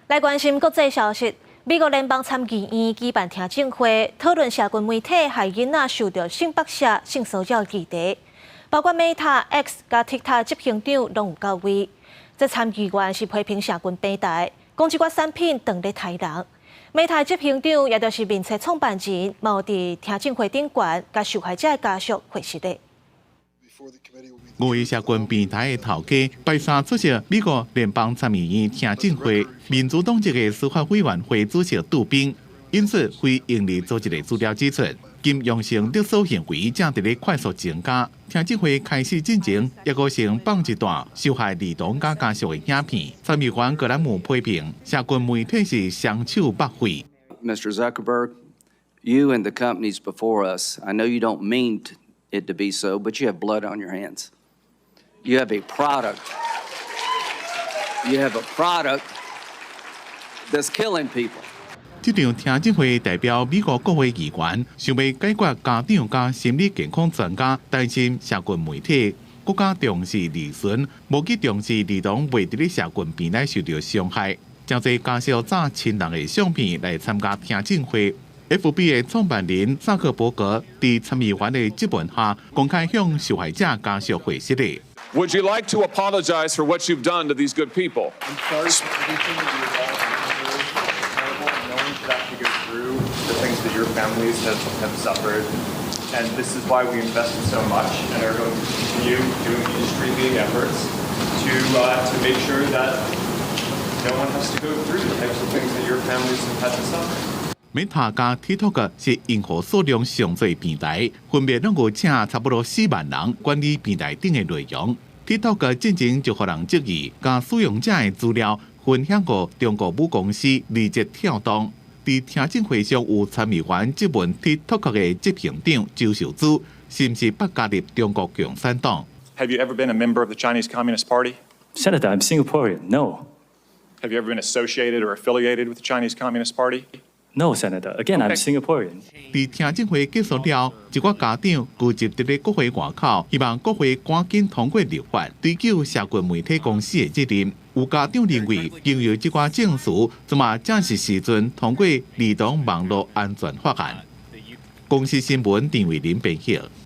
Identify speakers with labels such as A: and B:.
A: 来关心国际消息，美国联邦参议院举办听证会，讨论社群媒体害囡仔受到性剥削、性骚扰议题，包括 Meta、X 甲 TikTok 执行长拢有到位。这参议员是批评社群平台，讲即款产品当咧害人。Meta 执行长也就是面册创办人，嘛有伫听证会顶悬，甲受害者的家属会实的。
B: 5位社群平台的头家拜三出席美国联邦参议院听证会，民主党籍的司法委员会主席杜宾因此非营利组织的资料指出，金融性勒索行为正伫咧快速增加。听证会开始进前，也个先放一段受害儿童甲家属的影片。参议员格兰姆批评社群媒体是双手百废。
C: Mr. Zuckerberg, you and the companies before us, I know you don't mean it to be so, but you have blood on your hands. You have a product. You have a product that's killing people.
B: 这场听证会代表美国国会议员，想要解决家长甲心理健康专家担心社群媒体国家重视利润，无去重视儿童袂伫咧社群平台受到伤害。真侪家属早亲人的相片来参加听证会。FB 的创办人扎克伯格伫参议员的质问下，公开向受害者家属回信的。
D: Would you like to apologize for what you've done to these good people?
E: I'm sorry for everything that you've all gone through. It's terrible, and no one should have to go through the things that your families have suffered. And this is why we invested so much and are going to continue doing industry-leading efforts to make sure that no one has to go through the types of things that your families have had to suffer.
B: Meta 加 TikTok 是用户数量上最平台，分别拢有请差不多4万人管理平台顶的内容。TikTok 进前就互人质疑，将使用者的资料分享给中国母公司字节跳动。伫听证会上有参议员质问 TikTok 的执行长周受资是毋是不加入中国共产党。
E: Have you ever been a member of the Chinese Communist Party?
F: Senator, I'm Singaporean. No.
E: Have you ever been associated or affiliated with the Chinese Communist Party?
F: No, Senator. Again, I'm Singaporean.
B: 伫听证会结束了，一寡家长聚集伫咧国会外口，希望国会赶紧通过立法，追究社群媒体公司的责任。有家长认为，应有这寡证词，怎么正是时阵通过儿童网络安全法案。公司新闻陈伟林编写。